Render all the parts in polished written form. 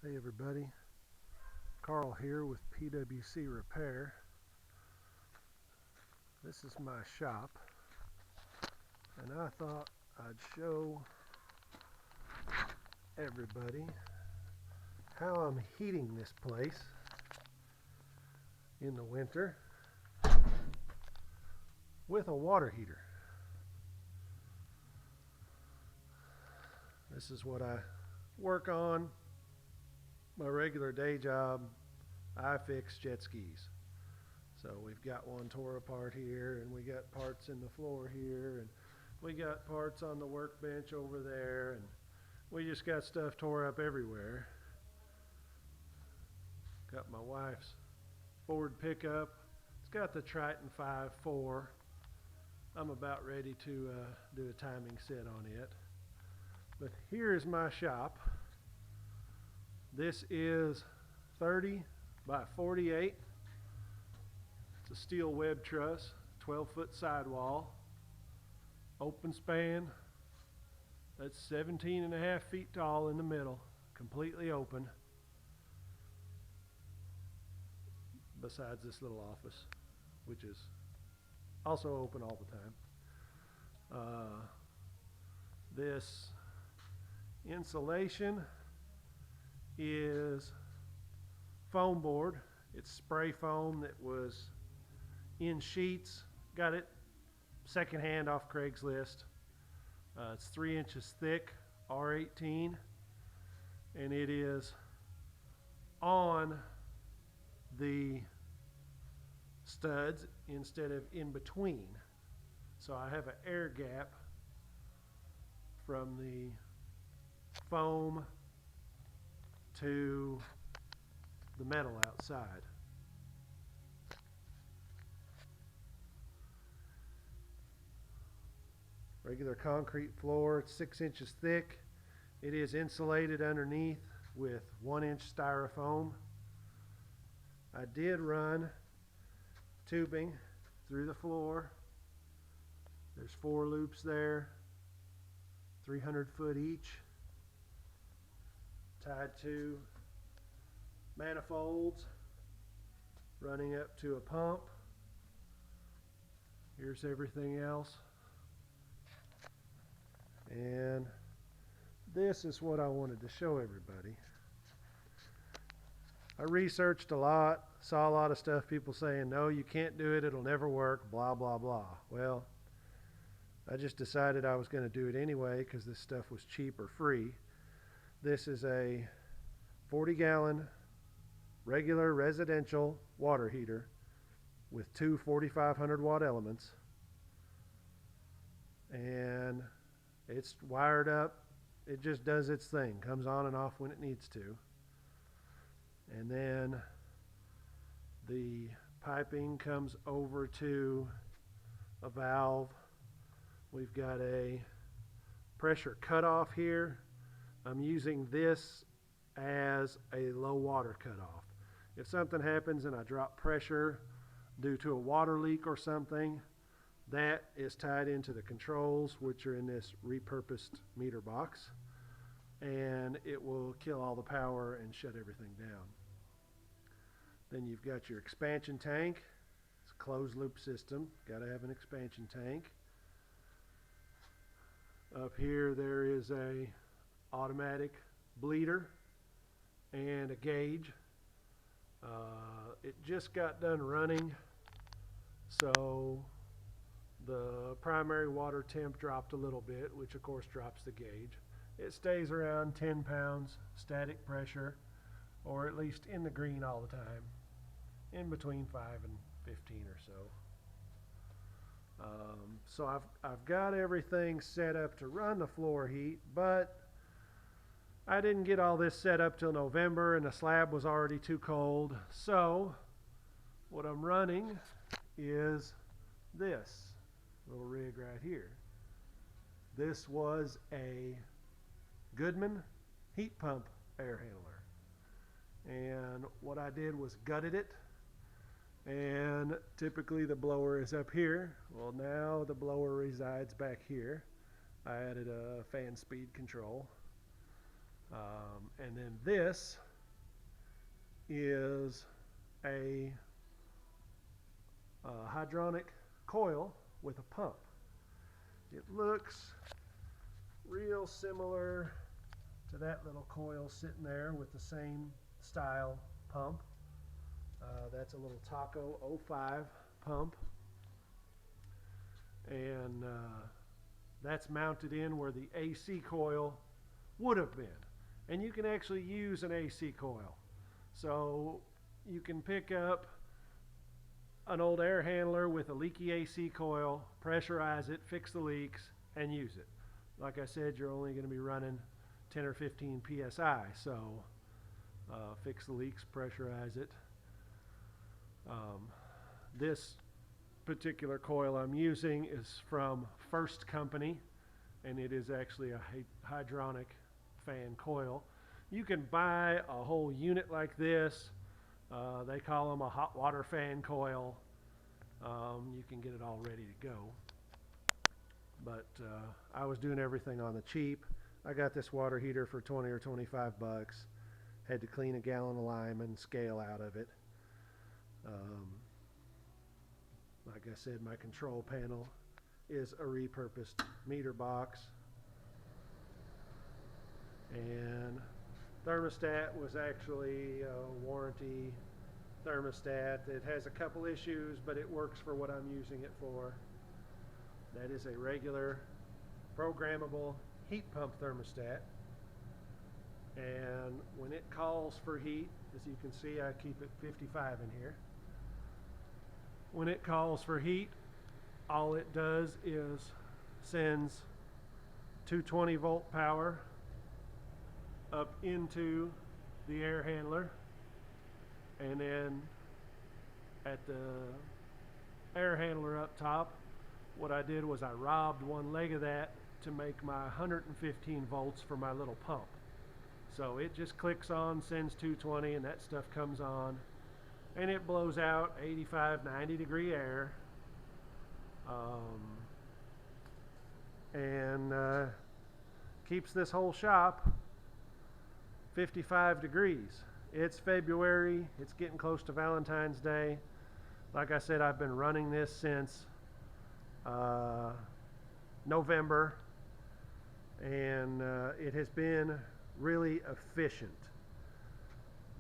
Hey everybody, Carl here with PWC Repair. This is my shop, and I thought I'd show everybody how I'm heating this place in the winter with a water heater. This is what I work on. My regular day job, I fix jet skis. So we've got one tore apart here, and we got parts in the floor here, and we got parts on the workbench over there, and we just got stuff tore up everywhere. Got my wife's Ford pickup. It's got the Triton 5.4. I'm about ready to do a timing set on it. But here's my shop. This is 30 by 48. It's a steel web truss, 12-foot sidewall, open span. That's 17.5 feet tall in the middle, completely open. Besides this little office, which is also open all the time. This insulation is foam board. It's spray foam that was in sheets. Got it secondhand off Craigslist. It's 3 inches thick, R18, and it is on the studs instead of in between. So I have an air gap from the foam to the metal outside. Regular concrete floor, it's 6 inches thick. It is insulated underneath with 1-inch styrofoam. I did run tubing through the floor. There's 4 loops there, 300 foot each, tied to manifolds running up to a pump. Here's everything else. And this is what I wanted to show everybody. I researched a lot, saw a lot of stuff, people saying, no, you can't do it, it'll never work, blah, blah, blah. Well, I just decided I was going to do it anyway because this stuff was cheap or free. This is a 40-gallon regular residential water heater with 2 4,500 watt elements, and it's wired up. It just does its thing, comes on and off when it needs to. And then the piping comes over to a valve. We've got a pressure cutoff here. I'm using this as a low water cutoff. If something happens and I drop pressure due to a water leak or something, that is tied into the controls, which are in this repurposed meter box, and it will kill all the power and shut everything down. Then you've got your expansion tank. It's a closed loop system. Got to have an expansion tank. Up here there is a automatic bleeder and a gauge. It just got done running, so the primary water temp dropped a little bit, which of course drops the gauge. It stays around 10 pounds static pressure, or at least in the green all the time, in between 5 and 15 or so. So I've got everything set up to run the floor heat, but I didn't get all this set up till November, and the slab was already too cold. So what I'm running is this little rig right here. This was a Goodman heat pump air handler, and what I did was gutted it, and typically the blower is up here. Well, now the blower resides back here. I added a fan speed control, and then this is a hydronic coil with a pump. It looks real similar to that little coil sitting there with the same style pump. That's a little Taco 05 pump, and that's mounted in where the AC coil would have been. And you can actually use an AC coil. So you can pick up an old air handler with a leaky AC coil, pressurize it, fix the leaks, and use it. Like I said, you're only going to be running 10 or 15 psi, so fix the leaks, pressurize it. This particular coil I'm using is from First Company, and it is actually a hydronic fan coil. You can buy a whole unit like this. They call them a hot water fan coil. You can get it all ready to go. But I was doing everything on the cheap. I got this water heater for 20 or 25 bucks. Had to clean a gallon of lime and scale out of it. Like I said, my control panel is a repurposed meter box. And thermostat was actually a warranty thermostat. It has a couple issues, but it works for what I'm using it for. That is a regular programmable heat pump thermostat. And when it calls for heat, as you can see, I keep it 55 in here. When it calls for heat, all it does is sends 220 volt power up into the air handler, and then at the air handler up top, what I did was I robbed one leg of that to make my 115 volts for my little pump. So it just clicks on, sends 220, and that stuff comes on, and it blows out 85, 90 degree air, and keeps this whole shop 55 degrees. It's February, it's getting close to Valentine's Day. Like I said, I've been running this since November, and it has been really efficient.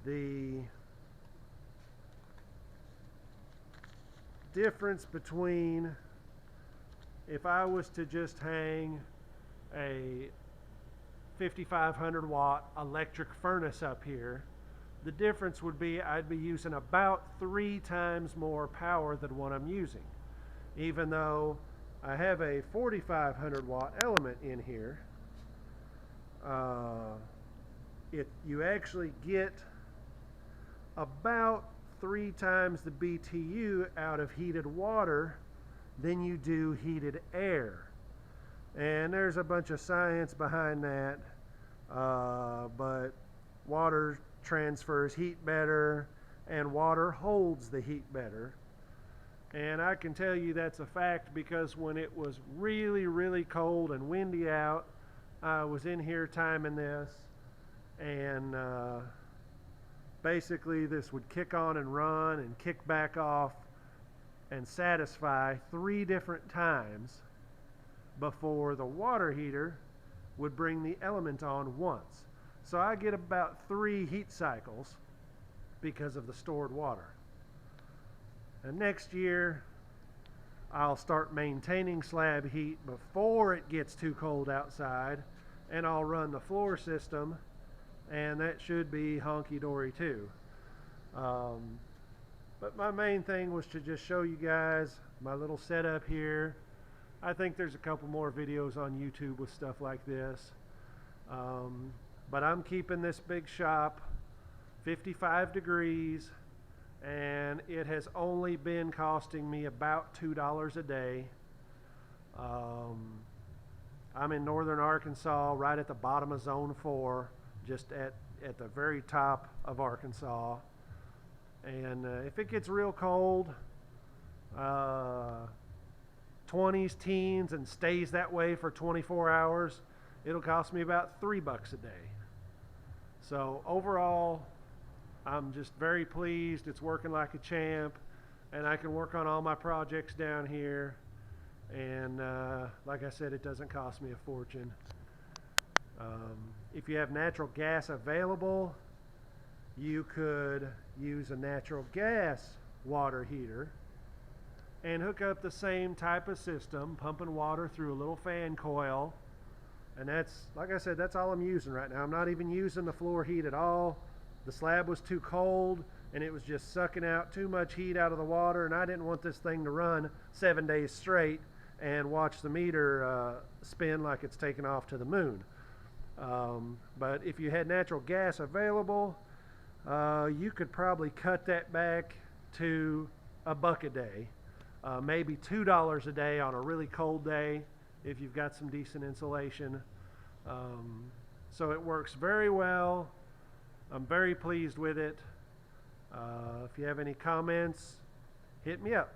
The difference between if I was to just hang a 5500 watt electric furnace up here, the difference would be I'd be using about 3 times more power than what I'm using. Even though I have a 4500 watt element in here, you actually get about 3 times the BTU out of heated water than you do heated air. And there's a bunch of science behind that, but water transfers heat better, and water holds the heat better. And I can tell you that's a fact, because when it was really, really cold and windy out, I was in here timing this, and basically this would kick on and run and kick back off and satisfy 3 different times before the water heater would bring the element on once. So I get about 3 heat cycles because of the stored water. And next year I'll start maintaining slab heat before it gets too cold outside, and I'll run the floor system, and that should be honky-dory too. But my main thing was to just show you guys my little setup here. I think there's a couple more videos on YouTube with stuff like this. But I'm keeping this big shop 55 degrees, and it has only been costing me about $2 a day. I'm in northern Arkansas, right at the bottom of zone 4, just at the very top of Arkansas. And if it gets real cold, 20s, teens, and stays that way for 24 hours, it'll cost me about $3 a day. So overall, I'm just very pleased. It's working like a champ, and I can work on all my projects down here. And like I said, it doesn't cost me a fortune. If you have natural gas available, you could use a natural gas water heater and hook up the same type of system, pumping water through a little fan coil. And that's, like I said, that's all I'm using right now. I'm not even using the floor heat at all. The slab was too cold and it was just sucking out too much heat out of the water, and I didn't want this thing to run 7 days straight and watch the meter spin like it's taken off to the moon. But if you had natural gas available, you could probably cut that back to $1 a day, maybe $2 a day on a really cold day if you've got some decent insulation. So it works very well. I'm very pleased with it. If you have any comments, hit me up.